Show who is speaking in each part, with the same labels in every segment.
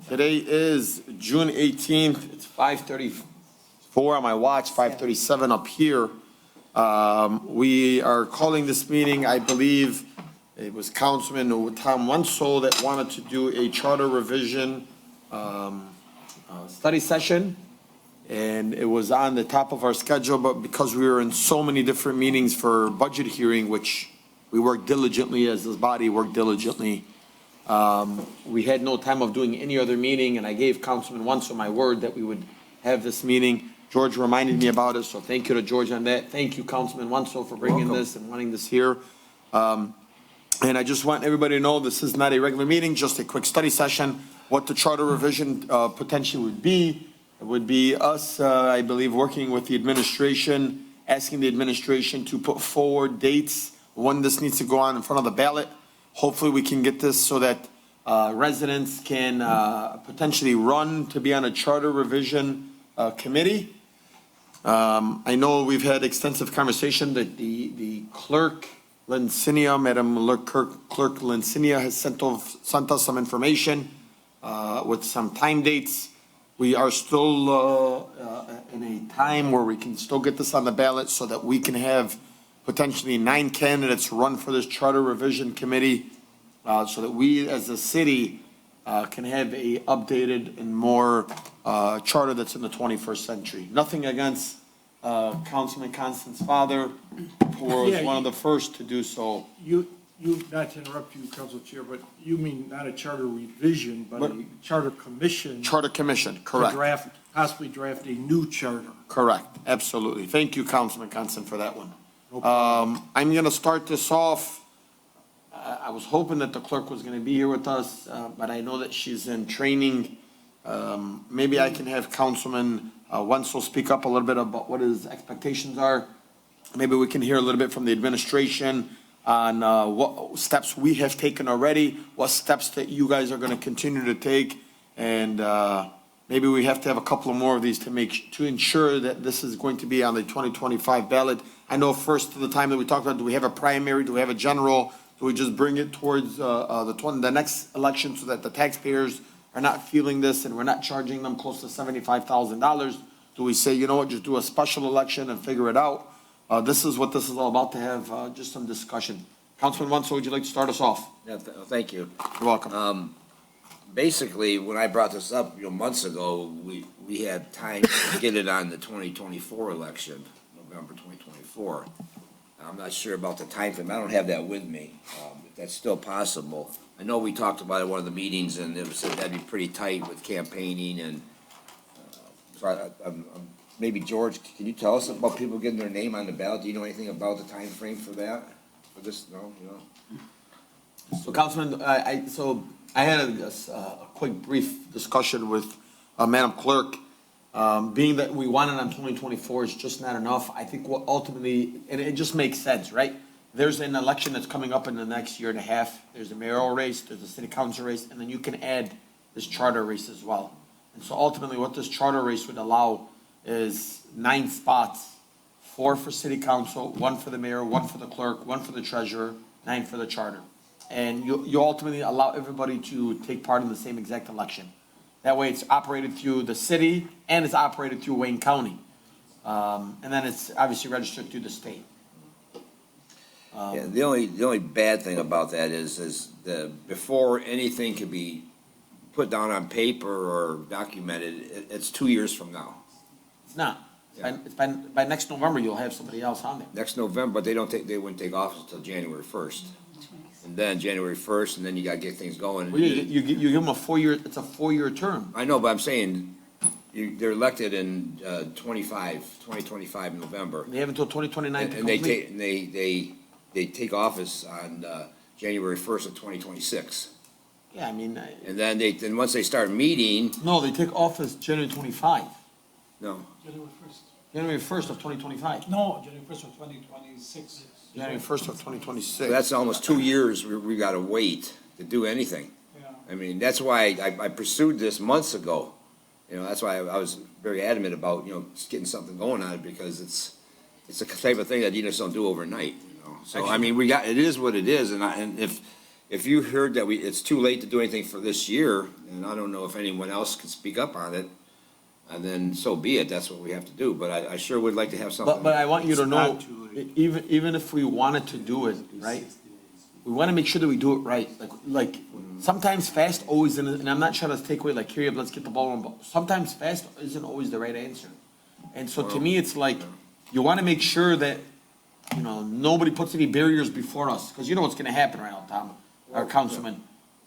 Speaker 1: Today is June 18th. It's 5:34 on my watch, 5:37 up here. We are calling this meeting, I believe it was Councilman Tom Wenzel that wanted to do a charter revision study session. And it was on the top of our schedule, but because we were in so many different meetings for budget hearing, which we worked diligently, as this body worked diligently, we had no time of doing any other meeting, and I gave Councilman Wenzel my word that we would have this meeting. George reminded me about it, so thank you to George on that. Thank you, Councilman Wenzel, for bringing this and wanting this here. And I just want everybody to know this is not a regular meeting, just a quick study session. What the charter revision potentially would be. It would be us, I believe, working with the administration, asking the administration to put forward dates when this needs to go on in front of the ballot. Hopefully we can get this so that residents can potentially run to be on a charter revision committee. I know we've had extensive conversation that the clerk, Lincinia, Madam Clerk Lincinia has sent us some information with some time dates. We are still in a time where we can still get this on the ballot so that we can have potentially 9 candidates run for this charter revision committee so that we as a city can have a updated and more charter that's in the 21st century. Nothing against Councilman Constance's father, who was one of the first to do so.
Speaker 2: You, not to interrupt you, Council Chair, but you mean not a charter revision, but a charter commission.
Speaker 1: Charter commission, correct.
Speaker 2: To possibly draft a new charter.
Speaker 1: Correct, absolutely. Thank you, Councilman Constant, for that one.
Speaker 2: No problem.
Speaker 1: I'm gonna start this off. I was hoping that the clerk was gonna be here with us, but I know that she's in training. Maybe I can have Councilman Wenzel speak up a little bit about what his expectations are. Maybe we can hear a little bit from the administration on what steps we have taken already, what steps that you guys are going to continue to take, and maybe we have to have a couple of more of these to ensure that this is going to be on the 2025 ballot. I know first to the time that we talked about, do we have a primary, do we have a general, do we just bring it towards the next election so that the taxpayers are not feeling this and we're not charging them close to $75,000? Do we say, you know what, just do a special election and figure it out? This is what this is all about, to have just some discussion. Councilman Wenzel, would you like to start us off?
Speaker 3: Yeah, thank you.
Speaker 1: You're welcome.
Speaker 3: Basically, when I brought this up, months ago, we had time to get it on the 2024 election, November 2024. I'm not sure about the time frame. I don't have that with me. If that's still possible. I know we talked about it at one of the meetings, and it said that'd be pretty tight with campaigning, and so maybe George, can you tell us about people getting their name on the ballot? Do you know anything about the time frame for that? For this, no, you know?
Speaker 1: So, Councilman, I had a quick brief discussion with Madam Clerk. Being that we want it on 2024 is just not enough. I think what ultimately, and it just makes sense, right? There's an election that's coming up in the next year and a half. There's a mayoral race, there's a city council race, and then you can add this charter race as well. And so ultimately what this charter race would allow is 9 spots, 4 for city council, 1 for the mayor, 1 for the clerk, 1 for the treasurer, 9 for the charter. And you ultimately allow everybody to take part in the same exact election. That way it's operated through the city and it's operated through Wayne County. And then it's obviously registered through the state.
Speaker 3: Yeah, the only bad thing about that is before anything can be put down on paper or documented, it's 2 years from now.
Speaker 1: It's not.
Speaker 3: Yeah.
Speaker 1: It's by next November, you'll have somebody else on there.
Speaker 3: Next November, but they wouldn't take office until January 1st. And then January 1st, and then you gotta get things going.
Speaker 1: Well, you give them a 4-year, it's a 4-year term.
Speaker 3: I know, but I'm saying, they're elected in 2025 in November.
Speaker 1: They have until 2029 to
Speaker 3: And
Speaker 1: complete.
Speaker 3: they take office on January 1st of 2026.
Speaker 1: Yeah, I mean.
Speaker 3: And then once they start meeting,
Speaker 1: No, they take office January 25.
Speaker 3: no,
Speaker 2: January 1st.
Speaker 1: January 1st of 2025.
Speaker 2: No, January 1st of 2026.
Speaker 1: January 1st of 2026.
Speaker 3: so that's almost 2 years we gotta wait to do anything.
Speaker 2: Yeah.
Speaker 3: I mean, that's why I pursued this months ago. You know, that's why I was very adamant about, just getting something going on it, because it's the type of thing that you just don't do overnight, So, I mean, it is what it is, and if if you heard that it's too late to do anything for this year, and I don't know if anyone else can speak up on it, and then so be it, that's what we have to do, but I sure would like to have something.
Speaker 1: But I want you to
Speaker 2: It's
Speaker 1: know,
Speaker 2: not too late.
Speaker 1: even if we wanted to do it, right? We want to make sure that we do it right. Like sometimes fast always, and I'm not trying to take away, like, here, let's get the ball on, but sometimes fast isn't always the right answer. And so to me, it's like, you want to make sure that, you know, nobody puts any barriers before us, because you know what's going to happen right now, Tom, our councilman.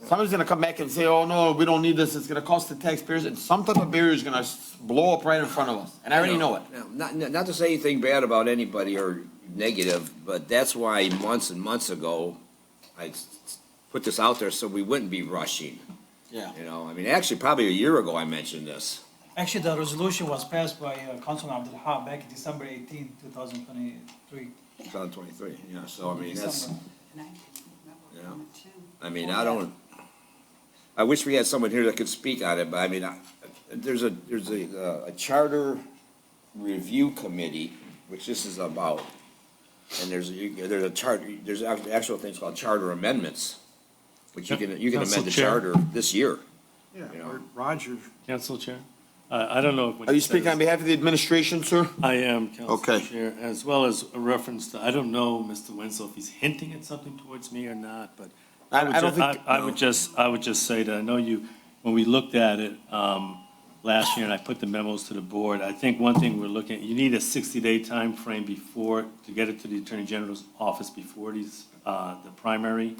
Speaker 1: Somebody's going to come back and say, oh, no, we don't need this, it's going to cost the taxpayers, and some type of barrier is going to blow up right in front of us, and I already know it.
Speaker 3: Not to say anything bad about anybody or negative, but that's why months and months ago, I put this out there so we wouldn't be rushing.
Speaker 1: Yeah.
Speaker 3: You know, I mean, actually, probably a year ago I mentioned this.
Speaker 4: Actually, the resolution was passed by Councilman Abdul Wahab back December 18, 2023.
Speaker 3: 2023, yeah, so I mean, that's,
Speaker 4: December.
Speaker 3: you know, I mean, I wish we had someone here that could speak on it, but I mean, there's a charter review committee, which this is about. And there's a chart, there's actual things called charter amendments, which you can amend
Speaker 5: Council
Speaker 3: the
Speaker 5: Chair.
Speaker 3: charter this year.
Speaker 2: Yeah,
Speaker 3: You know.
Speaker 2: or Roger,
Speaker 5: Council Chair, I don't know. When
Speaker 1: Are
Speaker 5: it
Speaker 1: you speaking
Speaker 5: says-
Speaker 1: on behalf of the administration, sir?
Speaker 5: I am, Council
Speaker 1: Okay.
Speaker 5: Chair, as well as a reference to, I don't know, Mr. Wenzel, if he's hinting at something towards me or not, but
Speaker 1: I don't think.
Speaker 5: I would just say that I know you, when we looked at it last year and I put the memos to the board, I think one thing we're looking at, you need a 60-day time frame before, to get it to the Attorney General's office before these, the primary.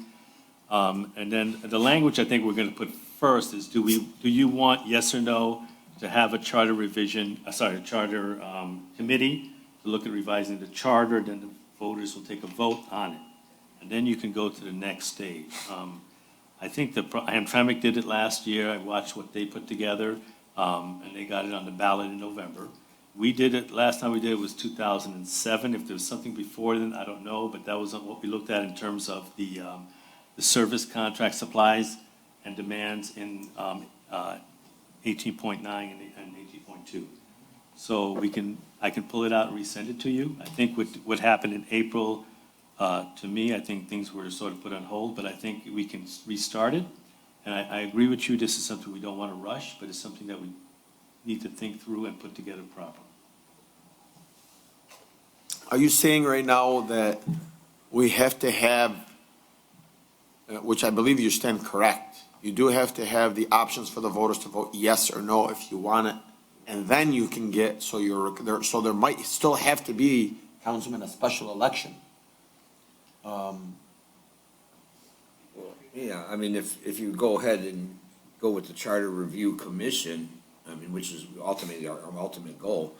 Speaker 5: And then the language I think we're going to put first is, do you want, yes or no, to have a charter revision, a charter committee to look at revising the charter, then the voters will take a vote on it. And then you can go to the next stage. I think Hamtramck did it last year. I watched what they put together, and they got it on the ballot in November. We did it, last time we did it was 2007. If there was something before then, I don't know, but that was what we looked at in terms of the service contract supplies and demands in 18.9 and 18.2. So I can pull it out and resend it to you. I think what happened in April, to me, I think things were sort of put on hold, but I think we can restart it. And I agree with you, this is something we don't want to rush, but it's something that we need to think through and put together properly.
Speaker 1: Are you saying right now that we have to have, which I believe you stand correct, you do have to have the options for the voters to vote yes or no if you want it, and then you can get, so there might still have to be, Councilman, a special election.
Speaker 3: Yeah, I mean, if you go ahead and go with the Charter Review Commission, I mean, which is ultimately our ultimate goal,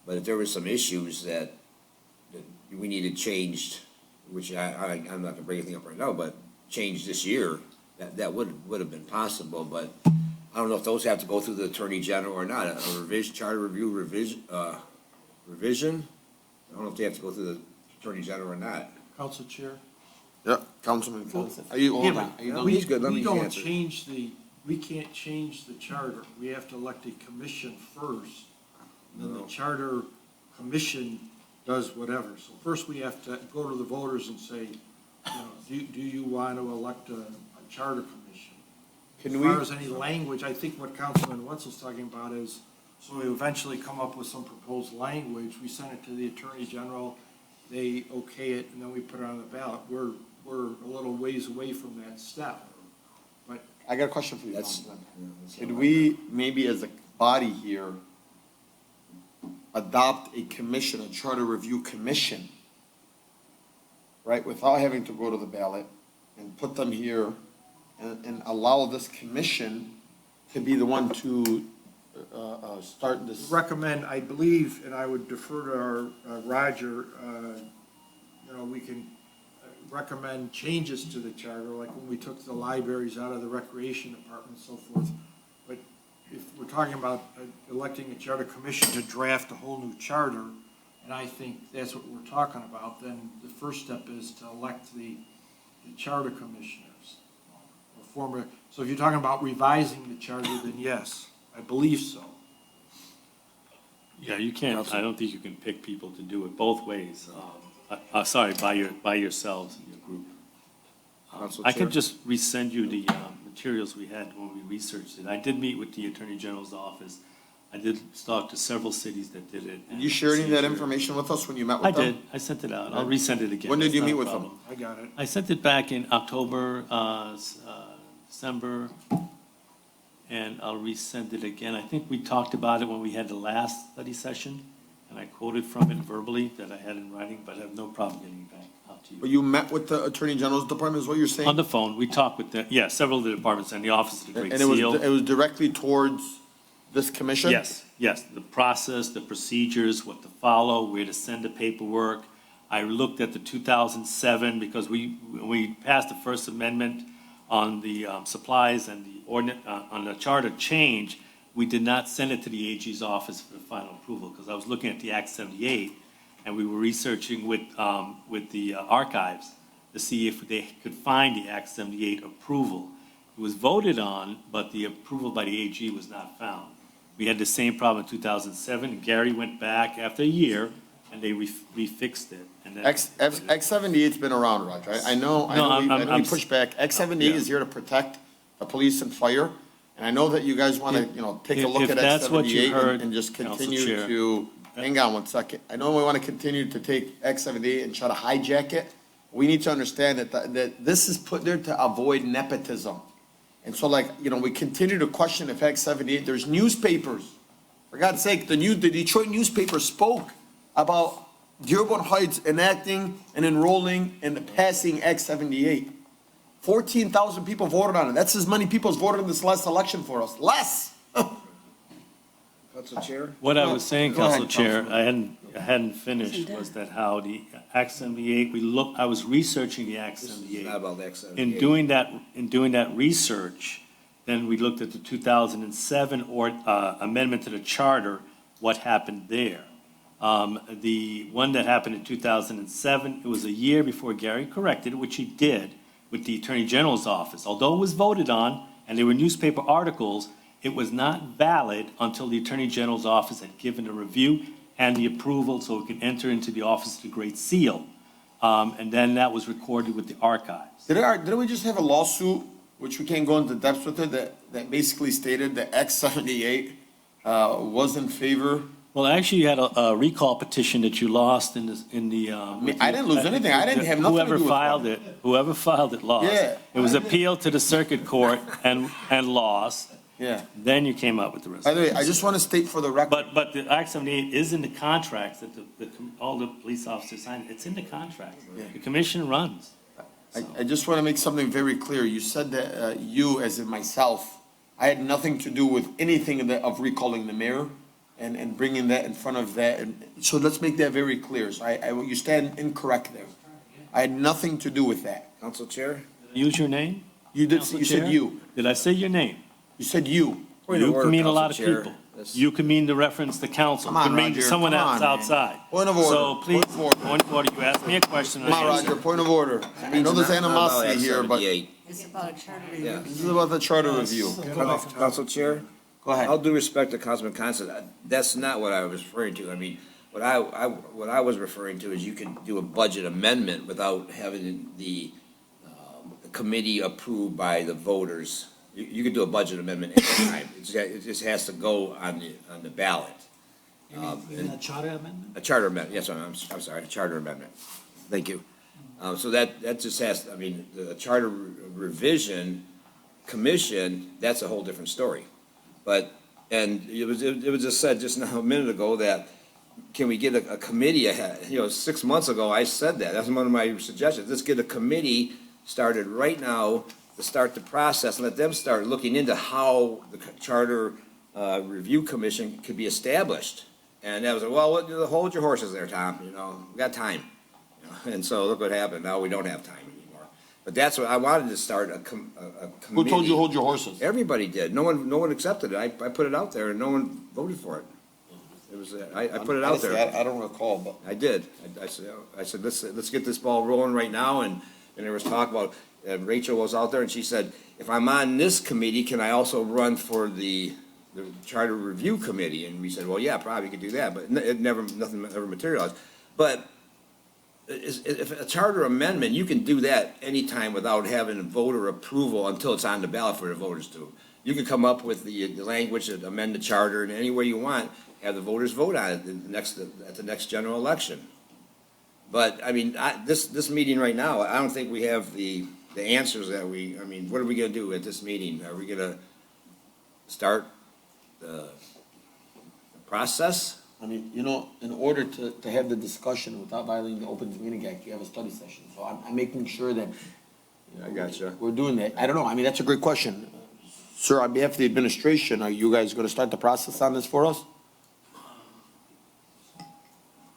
Speaker 3: but if there were some issues that we needed changed, which I'm not gonna bring anything up right now, but changed this year, that would have been possible, but I don't know if those have to go through the Attorney General or not, a revision, Charter Review revision? I don't know if they have to go through the Attorney General or not.
Speaker 2: Council Chair.
Speaker 1: Yeah, Councilman, are you, hold on. Are you done?
Speaker 3: He's good. Let me
Speaker 2: We don't
Speaker 3: answer.
Speaker 2: we can't change the charter. We have to elect a commission first. And then the charter commission does whatever. So first we have to go to the voters and say, do you want to elect a charter commission?
Speaker 1: Can
Speaker 2: As
Speaker 1: we,
Speaker 2: far as any language, I think what Councilman Wenzel's talking about is, so we eventually come up with some proposed language, we send it to the Attorney General, they okay it, and then we put it on the ballot. We're a little ways away from that step. But
Speaker 1: I got a question for you,
Speaker 3: That's-
Speaker 1: Councilman.
Speaker 3: that's
Speaker 1: Could we, maybe as a body here, adopt a commission, a charter review commission, right, without having to go to the ballot, and put them here, and allow this commission to be the one to start this?
Speaker 2: recommend, I believe, and I would defer to our Roger, we can recommend changes to the charter, like when we took the libraries out of the recreation department and so forth. But if we're talking about electing a charter commission to draft a whole new charter, and I think that's what we're talking about, then the first step is to elect the charter commissioners. So if you're talking about revising the charter, then yes, I believe so.
Speaker 5: Yeah, you can't, I don't think you can pick people to do it both ways. Sorry, by yourselves in your group.
Speaker 3: Council
Speaker 5: I
Speaker 3: Chair?
Speaker 5: could just resend you the materials we had when we researched it. I did meet with the Attorney General's office. I did talk to several cities that did it.
Speaker 1: Did you share any of that information with us when you met
Speaker 5: I
Speaker 1: with them?
Speaker 5: did. I sent it out. I'll resend it again.
Speaker 1: When did
Speaker 5: That's
Speaker 1: you
Speaker 5: not
Speaker 1: meet
Speaker 5: a
Speaker 1: with them?
Speaker 5: problem.
Speaker 2: I got it.
Speaker 5: I sent it back in October, December, and I'll resend it again. I think we talked about it when we had the last study session, and I quoted from it verbally that I had in writing, but I have no problem getting it back out to
Speaker 1: But
Speaker 5: you.
Speaker 1: you met with the Attorney General's department, is what you're saying?
Speaker 5: On the phone, we talked with the, yeah, several of the departments and the Office of the Great
Speaker 1: And it was
Speaker 5: Seal.
Speaker 1: directly towards this commission?
Speaker 5: Yes, yes, the process, the procedures, what to follow, where to send the paperwork. I looked at the 2007, because we passed the First Amendment on the supplies and the ordinance, on the charter change. We did not send it to the AG's office for the final approval, because I was looking at the Act 78, and we were researching with the archives to see if they could find the Act 78 approval. It was voted on, but the approval by the AG was not found. We had the same problem in 2007, and Gary went back after a year, and they refixed it. And then-
Speaker 1: X-78's been around, Roger. I know,
Speaker 5: No,
Speaker 1: I know we
Speaker 5: I'm-
Speaker 1: pushed back. X-78
Speaker 5: Yeah.
Speaker 1: is here to protect the police and fire. And I know that you guys want to, take a look
Speaker 5: If
Speaker 1: at
Speaker 5: that's what you
Speaker 1: X-78
Speaker 5: heard,
Speaker 1: and just
Speaker 5: Council
Speaker 1: continue
Speaker 5: Chair.
Speaker 1: to, hang on one second. I know we want to continue to take X-78 and try to hijack it. We need to understand that this is put there to avoid nepotism. And so we continue to question if X-78, there's newspapers. For God's sake, the Detroit newspaper spoke about Dearborn Heights enacting and enrolling and passing X-78. 14,000 people voted on it. That's as many people as voted in this last election for us. Less.
Speaker 3: Council Chair?
Speaker 5: What I was saying,
Speaker 1: Go ahead,
Speaker 5: Council Chair,
Speaker 1: Councilman.
Speaker 5: I hadn't finished, was that how the Act 78, I was researching the Act
Speaker 3: This is
Speaker 5: 78.
Speaker 3: not about the Act 78.
Speaker 5: In doing that research, then we looked at the 2007 amendment to the charter, what happened there. The one that happened in 2007, it was a year before Gary corrected it, which he did with the Attorney General's office. Although it was voted on, and there were newspaper articles, it was not valid until the Attorney General's office had given a review and the approval so it could enter into the Office of the Great Seal. And then that was recorded with the archives.
Speaker 1: Didn't we just have a lawsuit, which we can't go into depth with it, that basically stated that X-78 was in favor?
Speaker 5: Well, actually, you had a recall petition that you lost in the.
Speaker 1: I didn't lose anything. I didn't have nothing to do with that.
Speaker 5: Whoever filed it lost.
Speaker 1: Yeah.
Speaker 5: It was appealed to the circuit court and lost.
Speaker 1: Yeah.
Speaker 5: Then you came up with the
Speaker 1: By
Speaker 5: resolution.
Speaker 1: the way, I just want to state for the record,
Speaker 5: But the Act 78 is in the contracts that all the police officers signed. It's in the contracts. The commission runs.
Speaker 1: I just want to make something very clear. You said that you, as in myself, I had nothing to do with anything of recalling the mayor and bringing that in front of that. And so let's make that very clear. So you stand incorrect there. I had nothing to do with that.
Speaker 3: Council Chair?
Speaker 5: Use your name?
Speaker 1: You did,
Speaker 5: Council
Speaker 1: you said
Speaker 5: Chair?
Speaker 1: you.
Speaker 5: Did I say your name?
Speaker 1: You said you.
Speaker 3: Point of
Speaker 5: You
Speaker 3: order,
Speaker 5: can mean a lot of
Speaker 3: Council Chair.
Speaker 5: people.
Speaker 3: That's-
Speaker 5: You can mean to reference the council.
Speaker 1: Come on,
Speaker 5: Could mean
Speaker 1: Roger.
Speaker 5: someone
Speaker 1: Come
Speaker 5: else
Speaker 1: on, man.
Speaker 5: outside.
Speaker 1: Point of order.
Speaker 5: So please,
Speaker 1: Point of order.
Speaker 5: point of order. You asked me a question.
Speaker 1: Come on,
Speaker 5: I answered.
Speaker 1: Roger, point of order. I know there's
Speaker 3: It's not about
Speaker 1: animosity
Speaker 3: Act
Speaker 1: here, but
Speaker 3: 78.
Speaker 6: It's about a charter review.
Speaker 3: Yeah.
Speaker 1: this is about the charter review.
Speaker 3: Council Chair?
Speaker 1: Go ahead.
Speaker 3: All due respect to Councilman Constant, that's not what I was referring to. I mean, what I was referring to is you can do a budget amendment without having the committee approved by the voters. You could do a budget amendment anytime. It just has to go on the ballot.
Speaker 4: Even a charter amendment?
Speaker 3: A charter amendment, yes, I'm sorry, a charter amendment. Thank you. So that just has, I mean, the charter revision commission, that's a whole different story. But, and it was just said just now a minute ago that, can we get a committee ahead? 6 months ago, I said that. That's one of my suggestions. Let's get a committee started right now to start the process and let them start looking into how the charter review commission could be established. And that was, well, hold your horses there, Tom, we got time. And so look what happened. Now we don't have time anymore. But that's what I wanted to start a committee.
Speaker 1: Who told you hold your horses?
Speaker 3: Everybody did. No one accepted it. I put it out there and no one voted for it. It was, I put it out
Speaker 1: Honestly,
Speaker 3: there.
Speaker 1: I don't recall, but.
Speaker 3: I did. I said, let's get this ball rolling right now. And there was talk about, Rachel was out there and she said, if I'm on this committee, can I also run for the charter review committee? And we said, well, yeah, probably could do that, but nothing ever materialized. But if a charter amendment, you can do that anytime without having voter approval until it's on the ballot for the voters to. You can come up with the language that amend the charter in any way you want, have the voters vote on it at the next general election. But, I mean, this meeting right now, I don't think we have the answers that I mean, what are we gonna do at this meeting? Are we gonna start the process?
Speaker 1: I mean, you know, in order to have the discussion without violating the Open Meeting Act, you have a study session. So I'm making sure that.
Speaker 3: I gotcha.
Speaker 1: We're doing that. I don't know. I mean, that's a great question. Sir, on behalf of the administration, are you guys gonna start the process on this for us?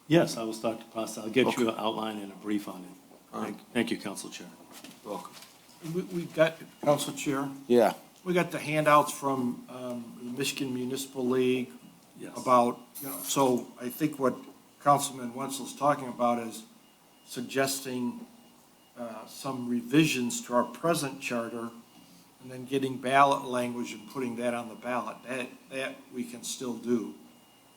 Speaker 5: Yes, I will start the process. I'll get you
Speaker 1: Okay.
Speaker 5: an outline and a brief on it.
Speaker 1: All right.
Speaker 5: Thank you, Council Chair.
Speaker 1: Welcome.
Speaker 2: We got, Council Chair,
Speaker 1: Yeah.
Speaker 2: we got the handouts from the Michigan Municipal League
Speaker 5: Yes.
Speaker 2: about, you know, so I think what Councilman Wenzel's talking about is suggesting some revisions to our present charter and then getting ballot language and putting that on the ballot. That we can still do.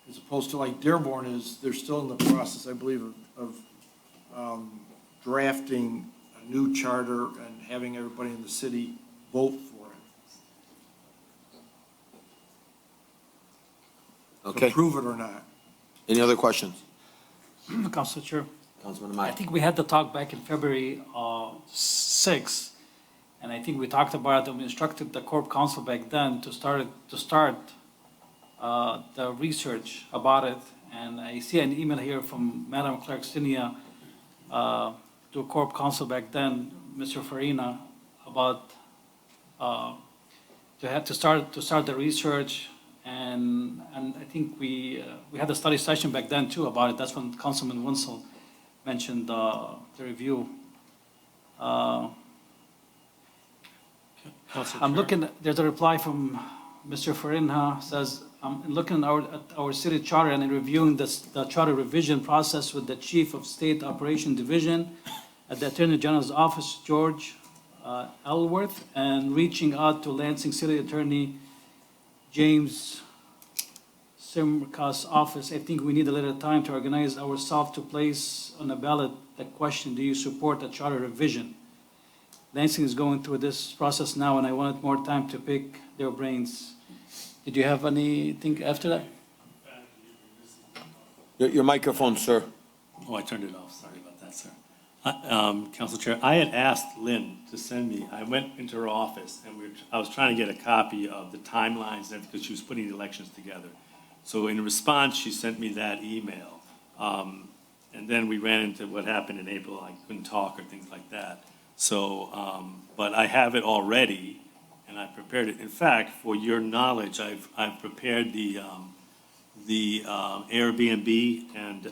Speaker 2: As opposed to like Dearborn is, they're still in the process, I believe, of drafting a new charter and having everybody in the city vote for it.
Speaker 1: Okay.
Speaker 2: Approve it or not.
Speaker 1: Any other questions?
Speaker 4: Council Chair,
Speaker 1: Councilman
Speaker 4: I
Speaker 1: Ahmad?
Speaker 4: think we had the talk back in February 6th, and I think we talked about it, and we instructed the Corp Council back then to start the research about it. And I see an email here from Madam Clerk Sinia to Corp Council back then, Mr. Farina, about to start the research. And I think we had a study session back then too about it. That's when Councilman Wenzel mentioned the review.
Speaker 5: Council
Speaker 4: I'm
Speaker 5: Chair.
Speaker 4: looking, there's a reply from Mr. Farina, says, I'm looking at our city charter and reviewing the charter revision process with the Chief of State Operation Division at the Attorney General's Office, George Elworth, and reaching out to Lansing City Attorney James Simca's office. I think we need a little time to organize ourselves to place on the ballot the question, do you support a charter revision? Lansing is going through this process now, and I wanted more time to pick their brains. Did you have anything after that?
Speaker 1: Your microphone, sir.
Speaker 5: Oh, I turned it off. Sorry about that, sir. Council Chair, I had asked Lynn to send me, I went into her office and I was trying to get a copy of the timelines because she was putting the elections together. So in response, she sent me that email. And then we ran into what happened in April. I couldn't talk or things like that. So, but I have it already and I prepared it. In fact, for your knowledge, I've prepared the Airbnb and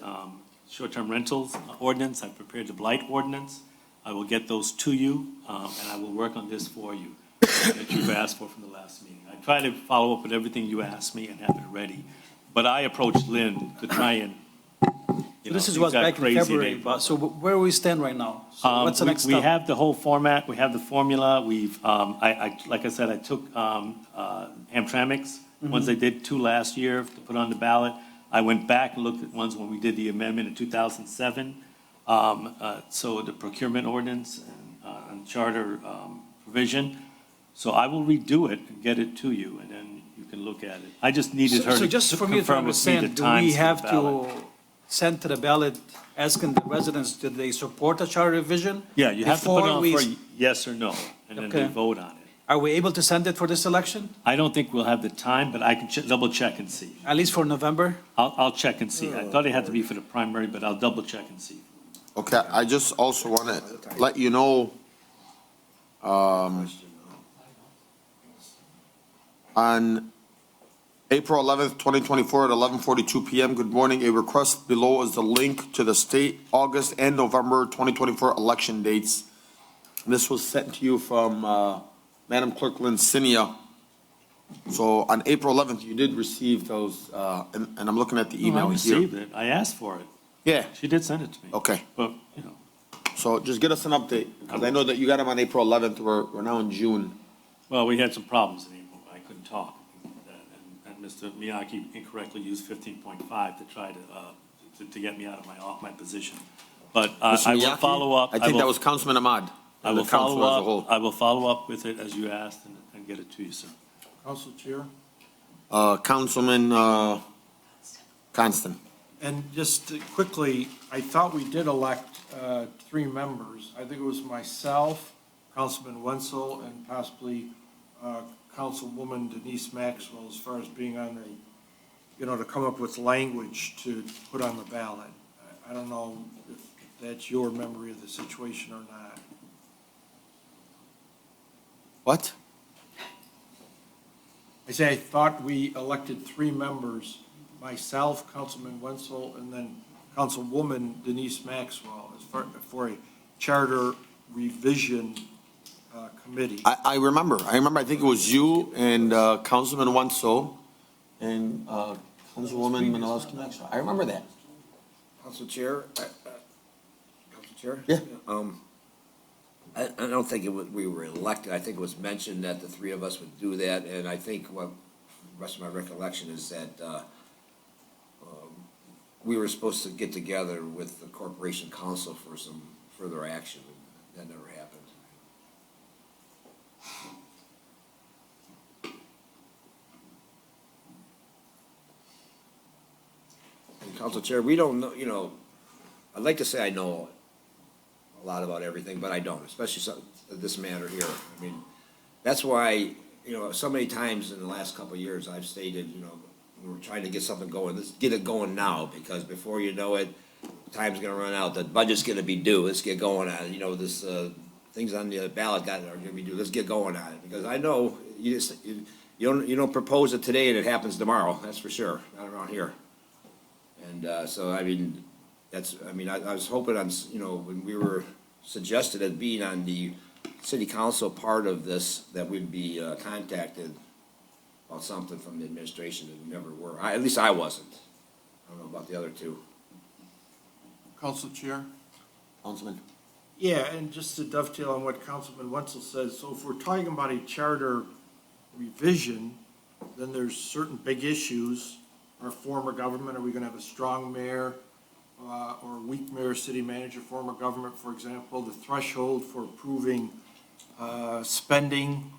Speaker 5: short-term rentals ordinance. I've prepared the blight ordinance. I will get those to you, and I will work on this for you that you've asked for from the last meeting. I try to follow up with everything you asked me and have it ready. But I approached Lynn to try and,
Speaker 4: This is
Speaker 5: things
Speaker 4: what's
Speaker 5: got
Speaker 4: back in
Speaker 5: crazy
Speaker 4: February,
Speaker 5: April.
Speaker 4: but so where we stand right now? So what's the next
Speaker 5: We
Speaker 4: step?
Speaker 5: have the whole format, we have the formula, like I said, I took Hamtramck's, ones I did 2 last year to put on the ballot. I went back and looked at ones when we did the amendment in 2007. So the procurement ordinance and charter provision. So I will redo it and get it to you, and then you can look at it. I just needed her
Speaker 4: So
Speaker 5: to
Speaker 4: just for me to
Speaker 5: confirm with me the
Speaker 4: understand, do we
Speaker 5: times for
Speaker 4: have
Speaker 5: the ballot.
Speaker 4: to send to the ballot asking the residents, do they support the charter revision?
Speaker 5: Yeah, you have to put it
Speaker 4: before
Speaker 5: on
Speaker 4: we-
Speaker 5: for a yes or no, and then they
Speaker 4: Okay.
Speaker 5: vote on it.
Speaker 4: Are we able to send it for this election,
Speaker 5: I don't think we'll have the time, but I can double check and see.
Speaker 4: at least for November?
Speaker 5: I'll check and see. I thought it had to be for the primary, but I'll double check and see.
Speaker 1: Okay, I just also want to let you know, on April 11th, 2024 at 11:42 PM, good morning. A request below is the link to the state August and November 2024 election dates. This was sent to you from Madam Clerk Lynn Sinia. So on April 11th, you did receive those, and I'm looking at the
Speaker 5: I
Speaker 1: email here.
Speaker 5: received it. I asked for it.
Speaker 1: Yeah,
Speaker 5: She did send it to me.
Speaker 1: okay.
Speaker 5: But,
Speaker 1: So just get us an update, because I know that you got them on April 11th. We're now in June.
Speaker 5: well, we had some problems in April. I couldn't talk. And Mr. Miyake incorrectly used 15.5 to try to get me out of my position. But I
Speaker 1: Mr.
Speaker 5: will
Speaker 1: Miyake?
Speaker 5: follow up.
Speaker 1: I think that was Councilman Ahmad.
Speaker 5: I
Speaker 1: and
Speaker 5: will
Speaker 1: the council
Speaker 5: follow
Speaker 1: as a whole.
Speaker 5: up, I will follow up with it as you asked and get it to you, sir.
Speaker 2: Council Chair?
Speaker 1: Councilman, Constant.
Speaker 2: And just quickly, I thought we did elect three members. I think it was myself, Councilman Wenzel, and possibly Councilwoman Denise Maxwell, as far as being on the, to come up with language to put on the ballot. I don't know if that's your memory of the situation or not.
Speaker 1: What?
Speaker 2: I say I thought we elected three members, myself, Councilman Wenzel, and then Councilwoman Denise Maxwell, as far, for a charter revision committee.
Speaker 1: I remember, I think it was you and Councilman Wenzel and Councilwoman Menalowski Maxwell. I remember that.
Speaker 3: Council Chair, Council Chair?
Speaker 1: Yeah.
Speaker 3: I don't think we were elected. I think it was mentioned that the three of us would do that, and I think what, the rest of my recollection is that we were supposed to get together with the Corporation Council for some further action. That never happened. And Council Chair, we don't know, I'd like to say I know a lot about everything, but I don't, especially this matter here. I mean, that's why, so many times in the last couple of years, I've stated, we're trying to get something going. Let's get it going now, because before you know it, time's gonna run out, the budget's gonna be due, let's get going on it. This, things on the ballot are gonna be due, let's get going on it. Because I know, you don't propose it today and it happens tomorrow, that's for sure, not around here. And, so, I mean, I was hoping on, when we were suggested as being on the city council part of this, that we'd be contacted about something from the administration, and we never were. At least I wasn't. I don't know about the other two.
Speaker 2: Council Chair?
Speaker 1: Councilman.
Speaker 2: Yeah, and just to dovetail on what Councilman Wenzel says, so if we're talking about a charter revision, then there's certain big issues. Our form of government, are we gonna have a strong mayor or a weak mayor, city manager, form of government, for example? The threshold for approving spending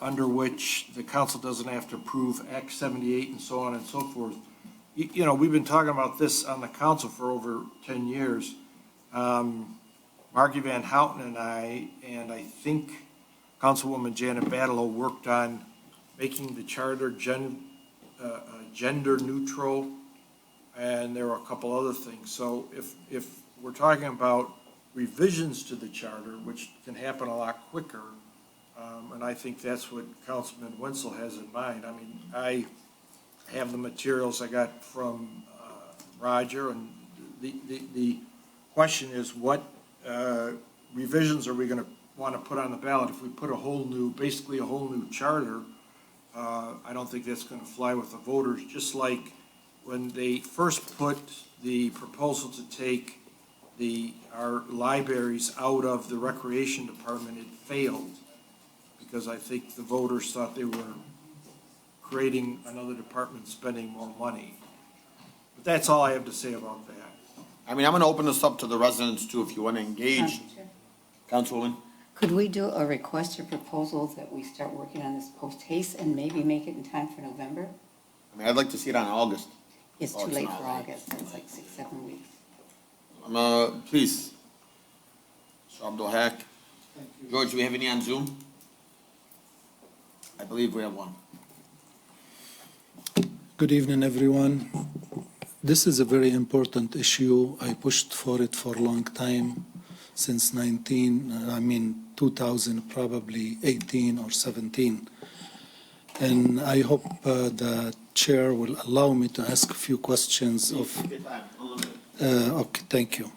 Speaker 2: under which the council doesn't have to approve Act 78 and so on and so forth. We've been talking about this on the council for over 10 years. Margie Van Houten and I think Councilwoman Janet Badalow worked on making the charter gender neutral, and there were a couple other things. So if we're talking about revisions to the charter, which can happen a lot quicker, and I think that's what Councilman Wenzel has in mind. I mean, I have the materials I got from Roger, and the question is, what revisions are we going to want to put on the ballot? If we put basically a whole new charter, I don't think that's going to fly with the voters. Just like when they first put the proposal to take our libraries out of the recreation department, it failed, because I think the voters thought they were creating another department spending more money. But that's all I have to say about that.
Speaker 1: I mean, I'm gonna open this up to the residents too, if you wanna engage.
Speaker 6: Council Chair,
Speaker 1: Councilwoman.
Speaker 6: could we do a request or proposal that we start working on this post haste and maybe make it in time for November?
Speaker 1: I mean, I'd like to see it on August.
Speaker 6: It's
Speaker 1: Oh,
Speaker 6: too
Speaker 1: it's
Speaker 6: late
Speaker 1: not
Speaker 6: for
Speaker 1: late.
Speaker 6: August, it's like 6-7 weeks.
Speaker 1: Please. Mr. Abdul Haq. George, do we have any on Zoom? I believe we have one.
Speaker 7: Good evening, everyone. This is a very important issue. I pushed for it for a long time, since 2000, probably 18 or 17. And I hope the chair will allow me to ask a few questions of. Okay, thank you.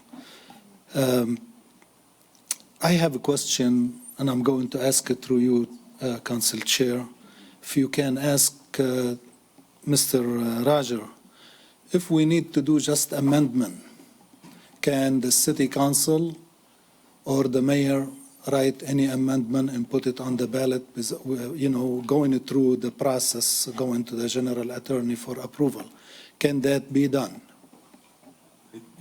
Speaker 7: I have a question, and I'm going to ask it through you, Council Chair. If you can ask Mr. Roger, if we need to do just amendment, can the city council or the mayor write any amendment and put it on the ballot, going through the process, going to the general attorney for approval? Can that be done?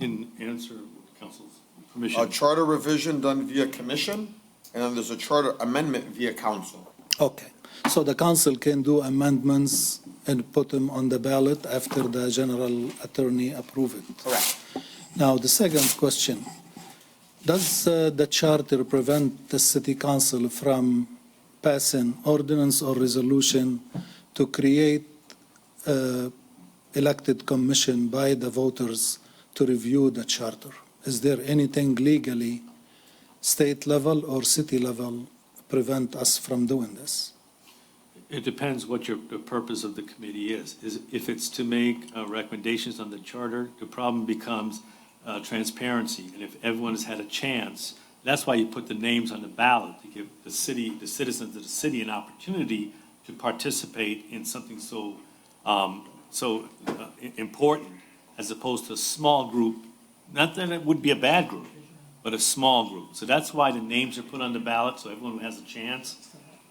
Speaker 5: In answer, council's
Speaker 1: A
Speaker 5: permission.
Speaker 1: charter revision done via commission, and then there's a charter amendment via council.
Speaker 7: Okay, so the council can do amendments and put them on the ballot after the general attorney approve it.
Speaker 1: Correct.
Speaker 7: Now, the second question, does the charter prevent the city council from passing ordinance or resolution to create elected commission by the voters to review the charter? Is there anything legally, state level or city level, prevent us from doing this?
Speaker 5: It depends what the purpose of the committee is. If it's to make recommendations on the charter, the problem becomes transparency. And if everyone has had a chance, that's why you put the names on the ballot, to give the citizens of the city an opportunity to participate in something so important, as opposed to a small group. Not that it would be a bad group, but a small group. So that's why the names are put on the ballot, so everyone has a chance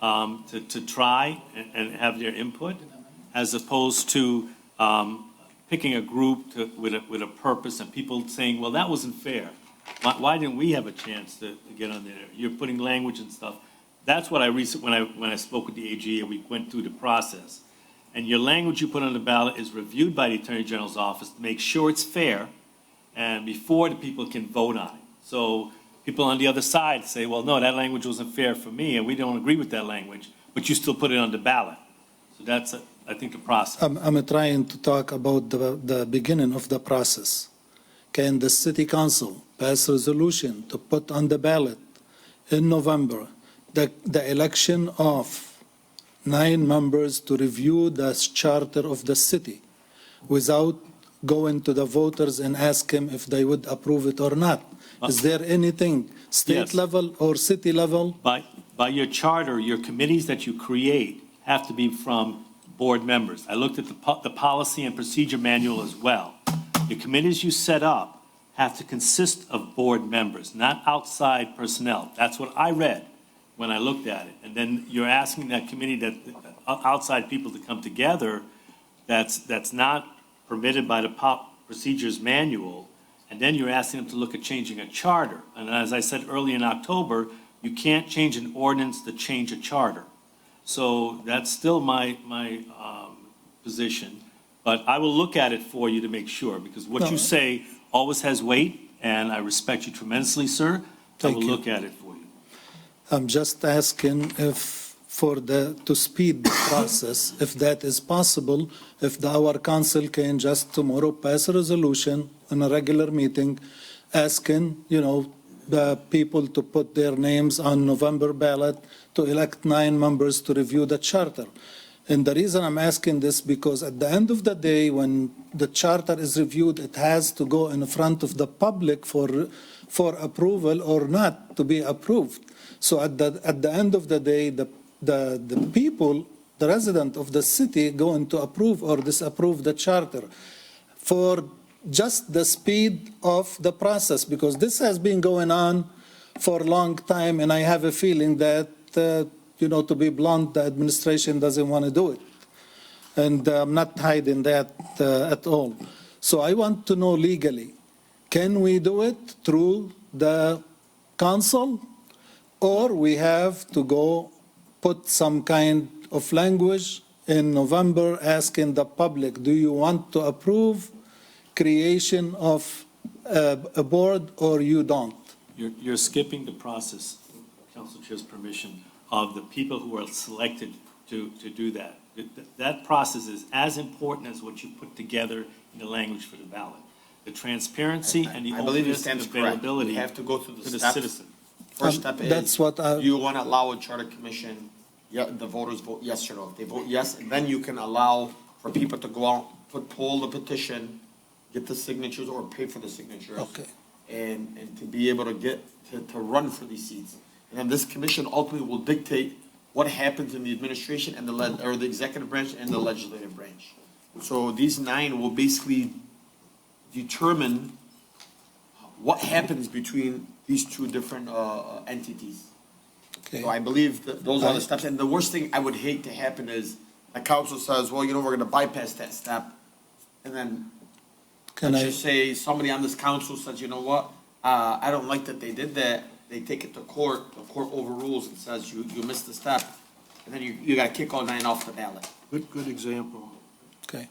Speaker 5: to try and have their input, as opposed to picking a group with a purpose and people saying, well, that wasn't fair. Why didn't we have a chance to get on there? You're putting language and stuff. That's what when I spoke with the AG and we went through the process. And your language you put on the ballot is reviewed by the Attorney General's office to make sure it's fair and before the people can vote on it. So people on the other side say, well, no, that language wasn't fair for me and we don't agree with that language, but you still put it on the ballot. So that's, I think, the process.
Speaker 7: I'm trying to talk about the beginning of the process. Can the city council pass resolution to put on the ballot in November the election of 9 members to review the charter of the city without going to the voters and ask them if they would approve it or not? Is there anything state
Speaker 5: Yes.
Speaker 7: level or city level?
Speaker 5: By your charter, your committees that you create have to be from board members. I looked at the policy and procedure manual as well. The committees you set up have to consist of board members, not outside personnel. That's what I read when I looked at it. And then you're asking that committee, that outside people to come together, that's not permitted by the procedures manual. And then you're asking them to look at changing a charter. And as I said early in October, you can't change an ordinance to change a charter. So that's still my position. But I will look at it for you to make sure, because what you say always has weight, and I respect you tremendously, sir. I
Speaker 7: Thank
Speaker 5: will
Speaker 7: you.
Speaker 5: look at it for you.
Speaker 7: I'm just asking if to speed the process, if that is possible, if our council can just tomorrow pass a resolution in a regular meeting asking, the people to put their names on November ballot to elect 9 members to review the charter. And the reason I'm asking this, because at the end of the day, when the charter is reviewed, it has to go in front of the public for approval or not to be approved. So at the end of the day, the people, the resident of the city, going to approve or disapprove the charter for just the speed of the process, because this has been going on for a long time, and I have a feeling that, to be blunt, the administration doesn't want to do it. And I'm not hiding that at all. So I want to know legally, can we do it through the council, or we have to go put some kind of language in November asking the public, do you want to approve creation of a board or you don't?
Speaker 5: You're skipping the process, Council Chair's permission, of the people who are selected to do that. That process is as important as what you put together in the language for the ballot. The transparency and the
Speaker 1: I believe it
Speaker 5: openness and
Speaker 1: stands correct.
Speaker 5: availability
Speaker 1: We have to go through
Speaker 5: to
Speaker 1: the
Speaker 5: the
Speaker 1: steps.
Speaker 5: citizen.
Speaker 1: First step
Speaker 7: That's
Speaker 1: is,
Speaker 7: what I-
Speaker 1: do you want to allow a charter commission, the voters vote yes or no? If they vote yes, then you can allow for people to go out, poll the petition, get the signatures or pay for the signatures.
Speaker 7: Okay.
Speaker 1: And to be able to get, to run for these seats. And then this commission ultimately will dictate what happens in the administration and or the executive branch and the legislative branch. So these 9 will basically determine what happens between these 2 different entities.
Speaker 7: Okay.
Speaker 1: So I believe that those are the steps. And the worst thing I would hate to happen is the council says, well, we're going to bypass that step. And then,
Speaker 7: Can
Speaker 1: let's
Speaker 7: I?
Speaker 1: just say somebody on this council says, you know what? I don't like that they did that. They take it to court, the court overrules and says you missed the step, and then you gotta kick all nine off the ballot.
Speaker 2: Good example.
Speaker 7: Okay.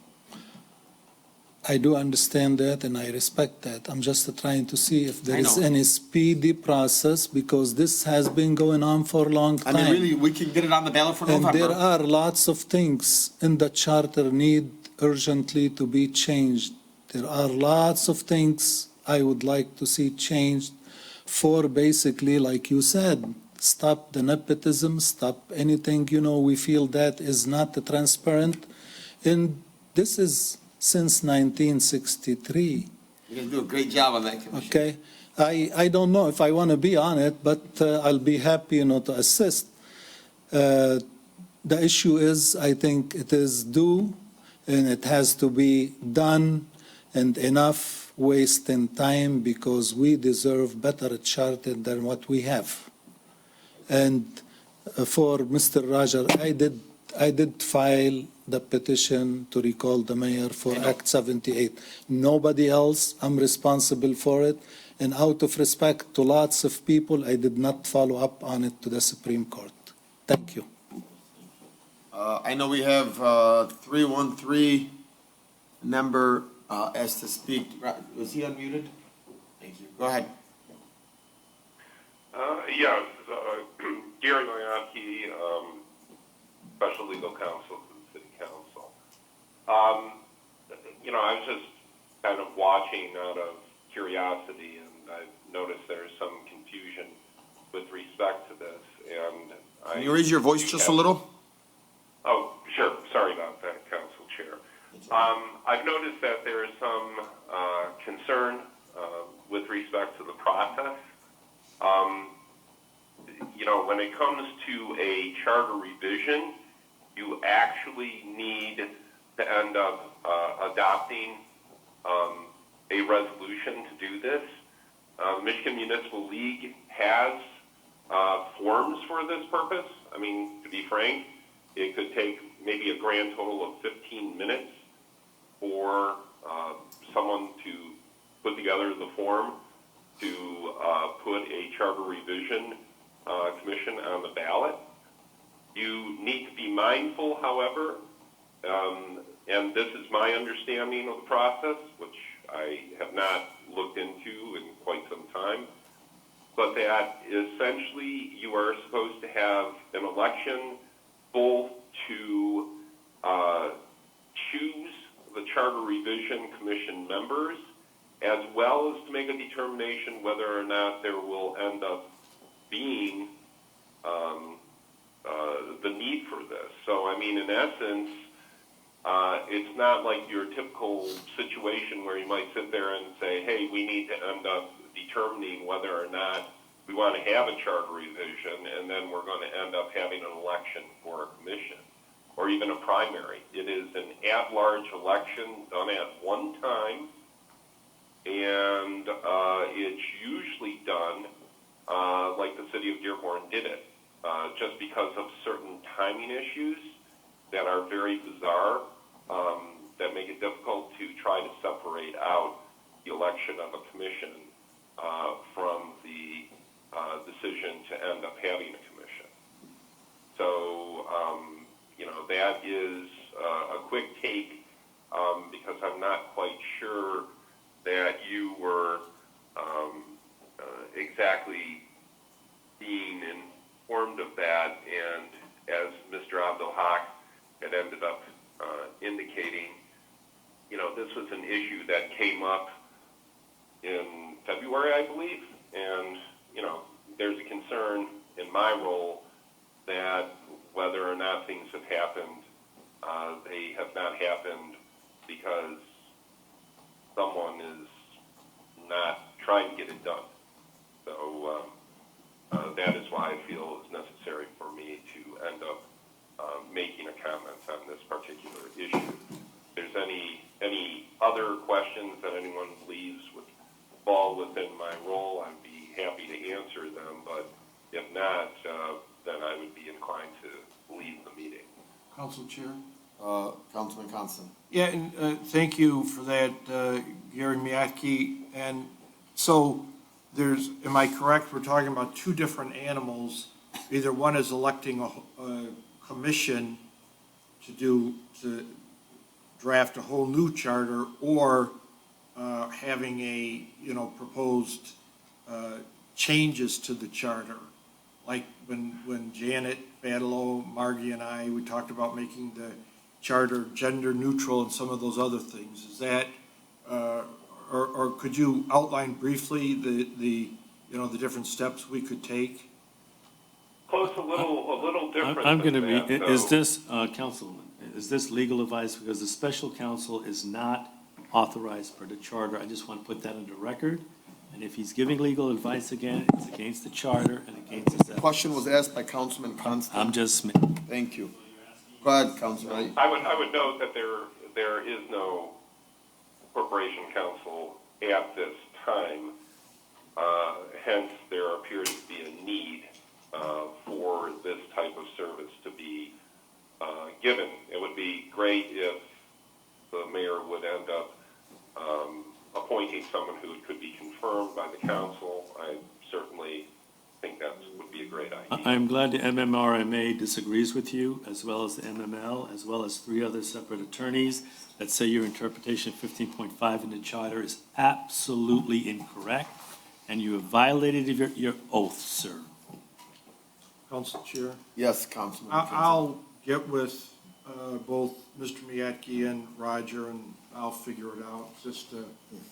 Speaker 7: I do understand that and I respect that. I'm just trying to see if there
Speaker 1: I
Speaker 7: is
Speaker 1: know.
Speaker 7: any speedy process because this has been going on for a long
Speaker 1: I
Speaker 7: time.
Speaker 1: mean, really, we can get it on the ballot for
Speaker 7: And there
Speaker 1: November.
Speaker 7: are lots of things in the charter need urgently to be changed. There are lots of things I would like to see changed for basically, like you said, stop the nepotism, stop anything, we feel that is not transparent. And this is since 1963.
Speaker 1: You're gonna do a great job on that commission.
Speaker 7: Okay, I don't know if I want to be on it, but I'll be happy, to assist. The issue is, I think it is due, and it has to be done, and enough wasting time because we deserve better charter than what we have. And for Mr. Rajar, I did file the petition to recall the mayor for
Speaker 1: I know.
Speaker 7: Act 78. Nobody else, I'm responsible for it. And out of respect to lots of people, I did not follow up on it to the Supreme Court. Thank you.
Speaker 1: I know we have 313 number asked to speak. Was he unmuted? Thank you. Go ahead.
Speaker 8: Yes, Gary Mayaki, Special Legal Counsel to the City Council. I was just kind of watching out of curiosity, and I've noticed there's some confusion with respect to this, and
Speaker 1: Can you raise your voice just a little?
Speaker 8: Oh, sure. Sorry about that, Council Chair. I've noticed that there is some concern with respect to the process. When it comes to a charter revision, you actually need to end up adopting a resolution to do this. Michigan Municipal League has forms for this purpose. I mean, to be frank, it could take maybe a grand total of 15 minutes for someone to put together the form to put a charter revision commission on the ballot. You need to be mindful, however, and this is my understanding of the process, which I have not looked into in quite some time, but that essentially you are supposed to have an election both to choose the Charter Revision Commission members, as well as to make a determination whether or not there will end up being the need for this. So, I mean, in essence, it's not like your typical situation where you might sit there and say, hey, we need to end up determining whether or not we want to have a charter revision, and then we're going to end up having an election for a commission or even a primary. It is an at-large election done at one time, and it's usually done like the city of Dearborn did it, just because of certain timing issues that are very bizarre, that make it difficult to try to separate out the election of a commission from the decision to end up having a commission. So, that is a quick take, because I'm not quite sure that you were exactly being informed of that, and as Mr. Abdul Haq had ended up indicating, this was an issue that came up in February, I believe, and, there's a concern in my role that whether or not things have happened, they have not happened because someone is not trying to get it done. So that is why I feel it's necessary for me to end up making a comment on this particular issue. If there's any other questions that anyone believes would fall within my role, I'd be happy to answer them, but if not, then I would be inclined to leave the meeting.
Speaker 2: Council Chair?
Speaker 1: Councilman Constant.
Speaker 2: Yeah, and thank you for that, Gary Miyake. And so am I correct, we're talking about two different animals? Either one is electing a commission to draft a whole new charter, or having proposed changes to the charter. Like when Janet Badalow, Margie, and we talked about making the charter gender neutral and some of those other things. Is that, or could you outline briefly the different steps we could take?
Speaker 8: Close a little different
Speaker 5: I'm going to
Speaker 8: than
Speaker 5: be,
Speaker 8: that,
Speaker 5: is
Speaker 8: though.
Speaker 5: this, Councilman, is this legal advice? Because the special counsel is not authorized per the charter. I just want to put that on the record. And if he's giving legal advice again, it's against the charter and against the.
Speaker 1: Question was asked by Councilman Constant.
Speaker 5: I'm just,
Speaker 1: Thank you. Go ahead, Councilman.
Speaker 8: I would note that there is no corporation counsel at this time. Hence, there appears to be a need for this type of service to be given. It would be great if the mayor would end up appointing someone who could be confirmed by the council. I certainly think that would be a great idea.
Speaker 5: I'm glad the MMRMA disagrees with you, as well as the MML, as well as 3 other separate attorneys that say your interpretation of 15.5 in the charter is absolutely incorrect, and you have violated your oath, sir.
Speaker 2: Council Chair?
Speaker 1: Yes, Councilman.
Speaker 2: I'll get with both Mr. Miyake and Roger, and I'll figure it out, just to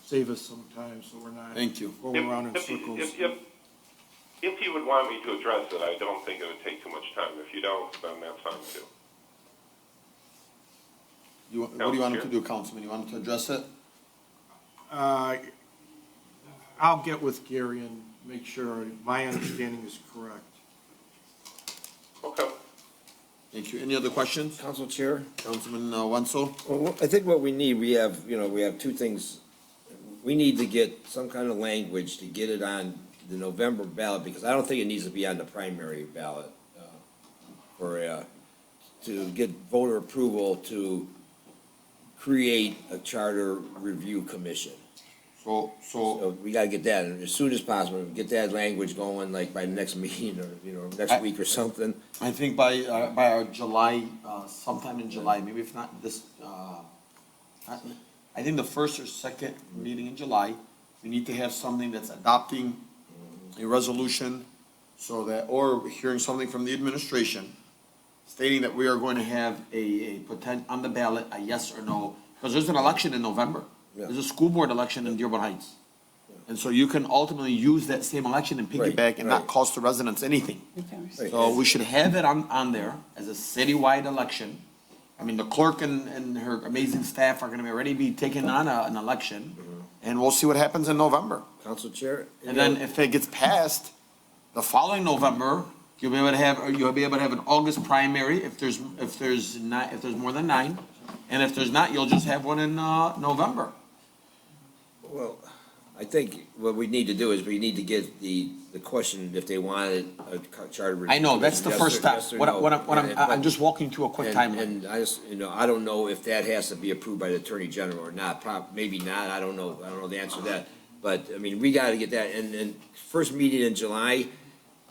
Speaker 2: save us some time, so we're not
Speaker 1: Thank you.
Speaker 2: going around in circles.
Speaker 8: If you would want me to address it, I don't think it would take too much time. If you don't, then that's fine too.
Speaker 1: What do you want him to do, Councilman? You want him to address it?
Speaker 2: I'll get with Gary and make sure my understanding is correct.
Speaker 8: Okay.
Speaker 1: Thank you. Any other questions?
Speaker 3: Council Chair?
Speaker 1: Councilman Wenzel?
Speaker 3: Well, I think what we need, we have 2 things. We need to get some kind of language to get it on the November ballot, because I don't think it needs to be on the primary ballot to get voter approval to create a charter review commission. So we gotta get that as soon as possible, get that language going, like by the next meeting or next week or something.
Speaker 1: I think by our July, sometime in July, maybe if not this, I think the first or second meeting in July, we need to have something that's adopting a resolution so that, or hearing something from the administration stating that we are going to have on the ballot, a yes or no, because there's an election in November.
Speaker 3: Yeah.
Speaker 1: There's a school board election in Dearborn Heights. And so you can ultimately use that same election and piggyback and not
Speaker 3: right.
Speaker 1: cost the residents anything.
Speaker 3: Right.
Speaker 1: So we should have it on there as a citywide election. I mean, the clerk and her amazing staff are gonna already be taking on an election, and we'll see what happens in November.
Speaker 3: Council Chair?
Speaker 1: And then if it gets passed, the following November, you'll be able to have an August primary if there's more than 9. And if there's not, you'll just have one in November.
Speaker 3: Well, I think what we need to do is we need to get the question if they wanted a charter review.
Speaker 1: I know, that's the
Speaker 3: yes
Speaker 1: first
Speaker 3: or-
Speaker 1: step.
Speaker 3: yes or
Speaker 1: What
Speaker 3: no.
Speaker 1: I'm just walking through a quick timeline.
Speaker 3: And I just, I don't know if that has to be approved by the Attorney General or not. Maybe not, I don't know the answer to that. But, I mean, we gotta get that, and first meeting in July,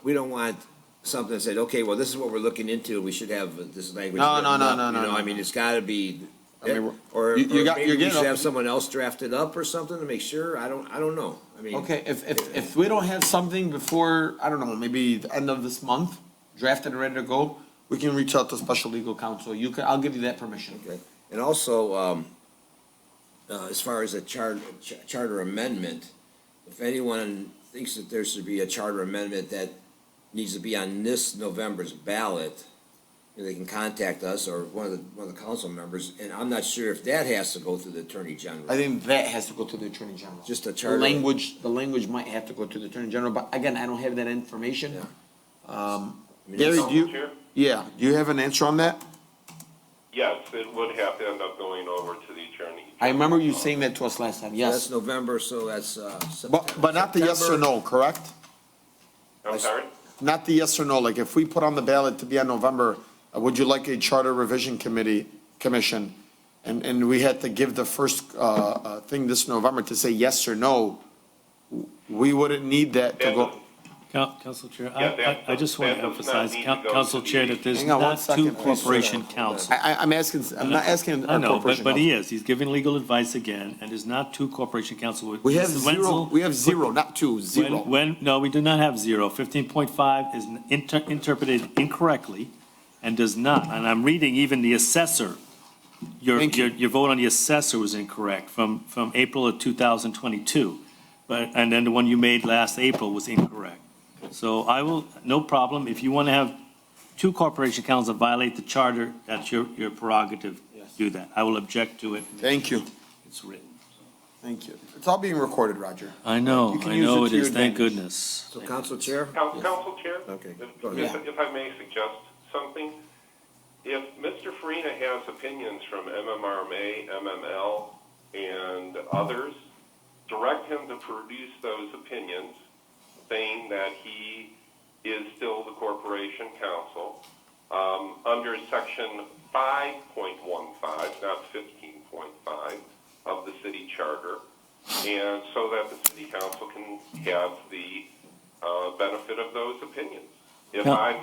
Speaker 3: we don't want something that said, okay, well, this is what we're looking into, we should have this language.
Speaker 1: No,
Speaker 3: written
Speaker 1: no,
Speaker 3: up,
Speaker 1: no, no, no.
Speaker 3: I mean, it's gotta be,
Speaker 1: I mean,
Speaker 3: or
Speaker 1: you're
Speaker 3: maybe we
Speaker 1: getting
Speaker 3: should
Speaker 1: up-
Speaker 3: have someone else draft it up or something to make sure, I don't know. I mean.
Speaker 1: Okay, if we don't have something before, I don't know, maybe the end of this month, drafted and ready to go, we can reach out to special legal counsel. I'll give you that permission.
Speaker 3: Okay, and also, as far as a charter amendment, if anyone thinks that there should be a charter amendment that needs to be on this November's ballot, they can contact us or one of the council members, and I'm not sure if that has to go through the Attorney General.
Speaker 1: I think that has to go to the Attorney General.
Speaker 3: Just a
Speaker 1: The
Speaker 3: charter.
Speaker 1: language might have to go to the Attorney General, but again, I don't have that information.
Speaker 3: Yeah.
Speaker 1: Gary, do you,
Speaker 8: Chair?
Speaker 1: do you have an answer on that?
Speaker 8: Yes, it would have to end up going over to the attorney.
Speaker 1: I remember you saying that to us last time,
Speaker 3: That's
Speaker 1: yes.
Speaker 3: November, so that's, September.
Speaker 1: But not the yes or
Speaker 3: September.
Speaker 1: no, correct?
Speaker 8: I'm sorry?
Speaker 1: Not the yes or no, like if we put on the ballot to be on November, would you like a charter revision commission? And we had to give the first, thing this November to say yes or no. we wouldn't need that to
Speaker 8: That
Speaker 1: go.
Speaker 8: does-
Speaker 5: Council Chair,
Speaker 8: Yeah,
Speaker 5: I just want
Speaker 8: that
Speaker 5: to
Speaker 8: does not
Speaker 5: emphasize,
Speaker 8: need to go
Speaker 5: Council
Speaker 8: to
Speaker 5: Chair,
Speaker 8: the-
Speaker 5: that there's
Speaker 1: Hang on one
Speaker 5: not
Speaker 1: second,
Speaker 5: two
Speaker 1: please, sir.
Speaker 5: corporation councils.
Speaker 1: I'm asking, I'm not asking
Speaker 5: I
Speaker 1: our
Speaker 5: know,
Speaker 1: corporation.
Speaker 5: but he
Speaker 1: counsel.
Speaker 5: is. He's giving legal advice again, and there's not two corporation council.
Speaker 1: We have
Speaker 5: Mrs.
Speaker 1: zero,
Speaker 5: Wenzel-
Speaker 1: we have zero, not two, zero.
Speaker 5: No, we do not have zero. 15.5 is interpreted incorrectly and does not. And I'm reading even the assessor.
Speaker 1: Thank you.
Speaker 5: Your vote on the assessor was incorrect from April of 2022. And then the one you made last April was incorrect. So I will, no problem. If you want to have two corporation councils that violate the charter, that's your prerogative. Do that. I will object to it.
Speaker 1: Thank you.
Speaker 5: It's written.
Speaker 1: Thank you. It's all being recorded, Roger.
Speaker 5: I know,
Speaker 1: You can
Speaker 5: I
Speaker 1: use
Speaker 5: know
Speaker 1: it
Speaker 5: it
Speaker 1: to your
Speaker 5: is. Thank
Speaker 1: advantage.
Speaker 5: goodness.
Speaker 3: So, Council Chair?
Speaker 8: Council Chair?
Speaker 3: Okay,
Speaker 8: If-
Speaker 3: go ahead.
Speaker 8: If I may suggest something, if Mr. Farina has opinions from MMRMA, MML, and others, direct him to produce those opinions, saying that he is still the corporation counsel, under section 5.15, not 15.5, of the city charter, and so that the city council can have the benefit of those opinions. If
Speaker 5: Yeah.
Speaker 8: I'm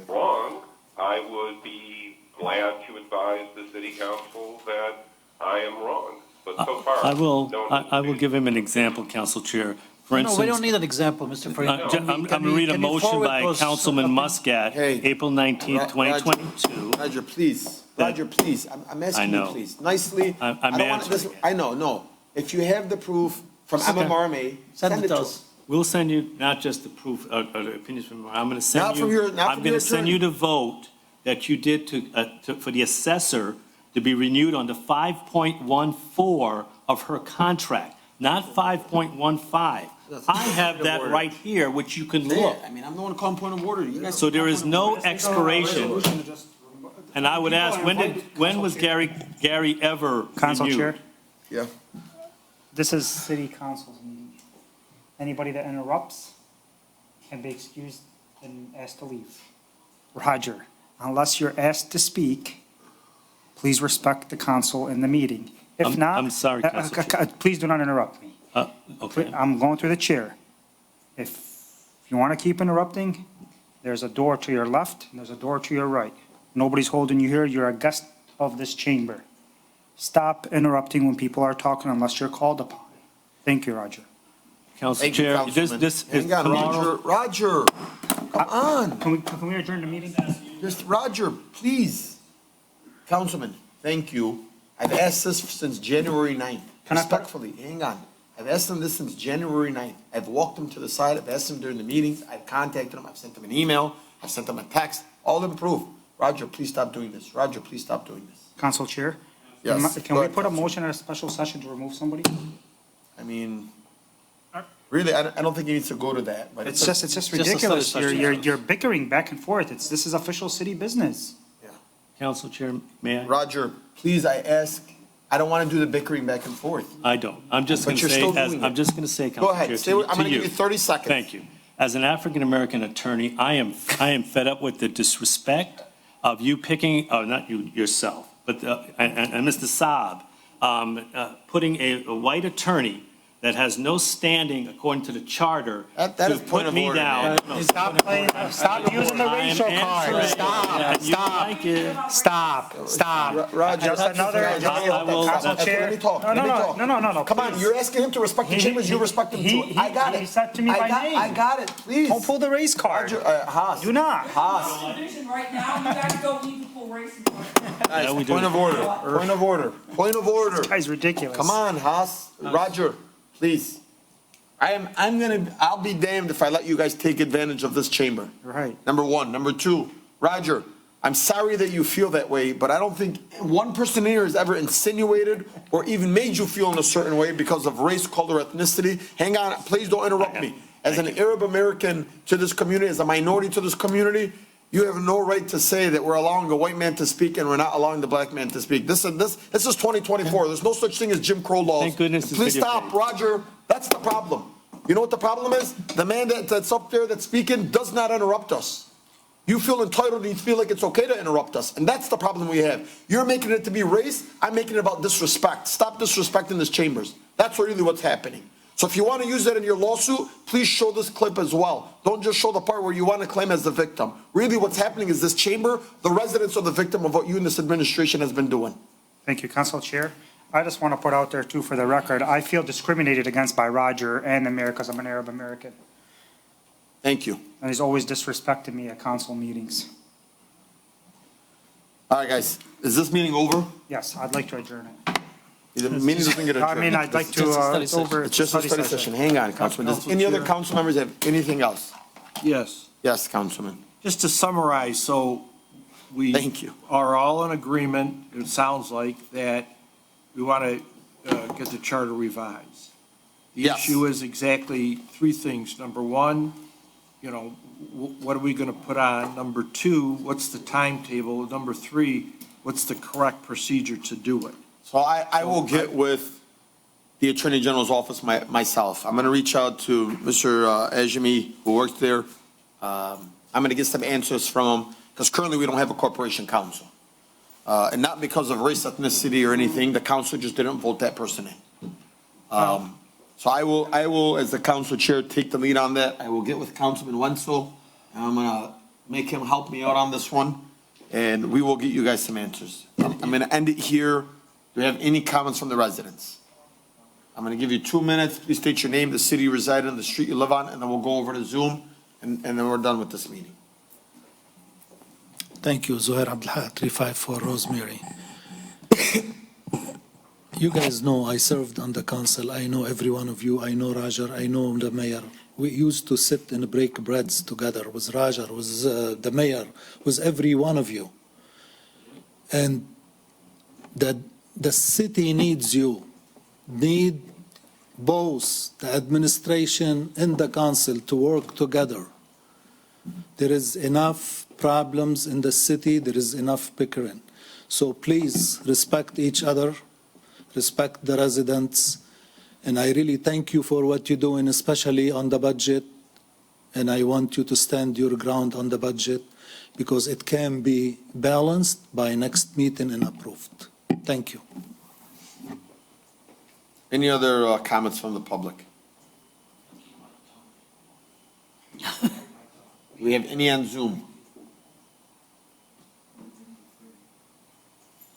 Speaker 8: wrong, I would be glad to advise the city council that I am wrong. But so far,
Speaker 5: I will,
Speaker 8: no one
Speaker 5: I will
Speaker 8: has-
Speaker 5: give him an example, Council Chair. For
Speaker 4: No,
Speaker 5: instance.
Speaker 4: we don't need an example, Mr. Farina.
Speaker 5: I'm going to read a motion by Councilman Muscat,
Speaker 1: Hey.
Speaker 5: April 19th, 2022.
Speaker 1: Roger, please, Roger, please, I'm asking you,
Speaker 5: know.
Speaker 1: please, nicely.
Speaker 5: I'm
Speaker 1: I don't want
Speaker 5: answering
Speaker 1: this- I know, no. If you have the proof from
Speaker 5: Okay.
Speaker 1: MMRMA,
Speaker 4: Send it to us.
Speaker 5: We'll send you not just the proof, or the opinions from, I'm going to send
Speaker 1: Not
Speaker 5: you.
Speaker 1: from your- not
Speaker 5: I'm
Speaker 1: from
Speaker 5: going
Speaker 1: your
Speaker 5: to send you the vote that you did for the assessor to be renewed on the 5.14 of her contract, not 5.15. I have that right here, which you can look.
Speaker 1: I mean, I'm the one calling point of order. You guys.
Speaker 5: So there is no expiration. And I would ask, when was Gary ever
Speaker 9: Council
Speaker 5: renewed?
Speaker 9: Chair,
Speaker 1: Yeah.
Speaker 9: this is city council's meeting. Anybody that interrupts can be excused and asked to leave. Roger, unless you're asked to speak, please respect the council in the meeting. If
Speaker 5: I'm-
Speaker 9: not.
Speaker 5: I'm sorry, Council
Speaker 9: Please do not interrupt me.
Speaker 5: Okay.
Speaker 9: I'm going through the chair. If you want to keep interrupting, there's a door to your left, and there's a door to your right. Nobody's holding you here, you're a guest of this chamber. Stop interrupting when people are talking unless you're called upon. Thank you, Roger.
Speaker 5: Council
Speaker 1: Thank you,
Speaker 5: Chair,
Speaker 1: Councilman.
Speaker 5: this is
Speaker 1: Hang on,
Speaker 5: tomorrow.
Speaker 1: Roger, come on.
Speaker 9: Can we adjourn the meeting?
Speaker 1: Just, Roger, please. Councilman, thank you. I've asked this since January 9th.
Speaker 9: Can I-
Speaker 1: Respectfully, hang on. I've asked them this since January 9th. I've walked them to the side, I've asked them during the meetings, I've contacted them, I've sent them an email, I've sent them a text, all of them proof. Roger, please stop doing this. Roger, please stop doing this.
Speaker 9: Council Chair?
Speaker 1: Yes,
Speaker 9: Can
Speaker 1: go
Speaker 9: we
Speaker 1: ahead,
Speaker 9: put a
Speaker 1: Councilman.
Speaker 9: motion at a special session to remove somebody?
Speaker 1: I mean, really, I don't think it needs to go to that, but
Speaker 9: It's just
Speaker 4: a
Speaker 9: ridiculous.
Speaker 4: study session.
Speaker 9: You're bickering back and forth. This is official city business.
Speaker 5: Council Chair, may I?
Speaker 1: Roger, please, I ask, I don't want to do the bickering back and forth.
Speaker 5: I don't. I'm just
Speaker 1: But
Speaker 5: going to
Speaker 1: you're
Speaker 5: say,
Speaker 1: still doing
Speaker 5: I'm
Speaker 1: it.
Speaker 5: just going to say,
Speaker 1: Go
Speaker 5: Council
Speaker 1: ahead,
Speaker 5: Chair,
Speaker 1: say what- I'm
Speaker 5: to
Speaker 1: gonna give you 30 seconds.
Speaker 5: Thank you. As an African-American attorney, I am fed up with the disrespect of you picking, not you, yourself, but, and Mr. Saab, putting a white attorney that has no standing according to the charter
Speaker 1: That
Speaker 5: to
Speaker 1: is point
Speaker 5: put
Speaker 1: of
Speaker 5: me
Speaker 1: order,
Speaker 5: down.
Speaker 1: man.
Speaker 9: Stop using the
Speaker 5: I am
Speaker 9: racial card.
Speaker 5: answering.
Speaker 9: Stop,
Speaker 5: You like it.
Speaker 9: stop.
Speaker 1: Roger.
Speaker 9: Just another,
Speaker 5: I will-
Speaker 9: Council Chair.
Speaker 1: Let me talk,
Speaker 9: No,
Speaker 1: let
Speaker 9: no,
Speaker 1: me
Speaker 9: no,
Speaker 1: talk.
Speaker 9: no, no, no.
Speaker 1: Come on,
Speaker 9: please.
Speaker 1: you're asking him to respect the
Speaker 9: He-
Speaker 1: chambers, you respect him
Speaker 9: he-
Speaker 1: too. I got
Speaker 9: he
Speaker 1: it.
Speaker 9: said to me by name.
Speaker 1: I got it, please.
Speaker 9: Don't pull the race card.
Speaker 1: Roger, Haas.
Speaker 9: Do not.
Speaker 1: Haas,
Speaker 10: Division right now, you guys don't need to pull racing cards.
Speaker 5: Yeah, we do.
Speaker 1: point of order, point of order, point of order.
Speaker 9: This guy's ridiculous.
Speaker 1: Come on, Haas. Roger, please. I'll be damned if I let you guys take advantage of this chamber.
Speaker 9: Right.
Speaker 1: Number one. Number two, Roger, I'm sorry that you feel that way, but I don't think one person here has ever insinuated or even made you feel in a certain way because of race, color, ethnicity. Hang on, please don't interrupt me. As an Arab American to this community, as a minority to this community, you have no right to say that we're allowing a white man to speak and we're not allowing the black man to speak. This is 2024. There's no such thing as Jim Crow laws.
Speaker 5: Thank goodness it's
Speaker 1: Please
Speaker 5: video
Speaker 1: stop,
Speaker 5: taped.
Speaker 1: Roger. That's the problem. You know what the problem is? The man that's up there that's speaking does not interrupt us. You feel entitled, you feel like it's okay to interrupt us, and that's the problem we have. You're making it to be race, I'm making it about disrespect. Stop disrespecting this chambers. That's really what's happening. So if you want to use that in your lawsuit, please show this clip as well. Don't just show the part where you want to claim as the victim. Really, what's happening is this chamber, the residents are the victim of what you and this administration has been doing.
Speaker 9: Thank you, Council Chair. I just want to put out there too, for the record, I feel discriminated against by Roger and the mayor because I'm an Arab American.
Speaker 1: Thank you.
Speaker 9: And he's always disrespected me at council meetings.
Speaker 1: All right, guys, is this meeting over?
Speaker 9: Yes, I'd like to adjourn it.
Speaker 1: The meeting doesn't get
Speaker 9: I mean,
Speaker 1: adjourned.
Speaker 9: I'd like
Speaker 4: It's just a
Speaker 9: to,
Speaker 4: study
Speaker 9: it's over.
Speaker 1: It's just a study session. Hang on, Councilman. Does any other council members have anything else?
Speaker 2: Yes.
Speaker 1: Yes, Councilman.
Speaker 2: Just to summarize, so we
Speaker 1: Thank you.
Speaker 2: are all in agreement, it sounds like, that we want to get the charter revised. The
Speaker 1: Yes.
Speaker 2: issue is exactly three things. Number one, you know, what are we going to put on? Number two, what's the timetable? Number three, what's the correct procedure to do it?
Speaker 1: So I will get with the Attorney General's office myself. I'm going to reach out to Mr. Ajami, who works there. I'm going to get some answers from him, because currently we don't have a corporation council. And not because of race, ethnicity, or anything, the council just didn't vote that person in. So I will, as the council chair, take the lead on that. I will get with Councilman Wenzel, and I'm going to make him help me out on this one, and we will get you guys some answers. I'm going to end it here. Do we have any comments from the residents? I'm going to give you 2 minutes. Please state your name, the city you reside in, the street you live on, and then we'll go over to Zoom, and then we're done with this meeting.
Speaker 7: Thank you, Zuhair Abdelhaq, 354 Rosemary. You guys know I served on the council. I know every one of you. I know Roger. I know the mayor. We used to sit and break breads together with Roger, with the mayor, with every one of you. And the city needs you, need both the administration and the council to work together. There is enough problems in the city, there is enough bickering. So please respect each other, respect the residents, and I really thank you for what you're doing, especially on the budget, and I want you to stand your ground on the budget because it can be balanced by next meeting and approved. Thank you.
Speaker 1: Any other comments from the public? Do we have any on Zoom?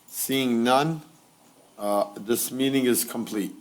Speaker 1: Seeing none, this meeting is complete.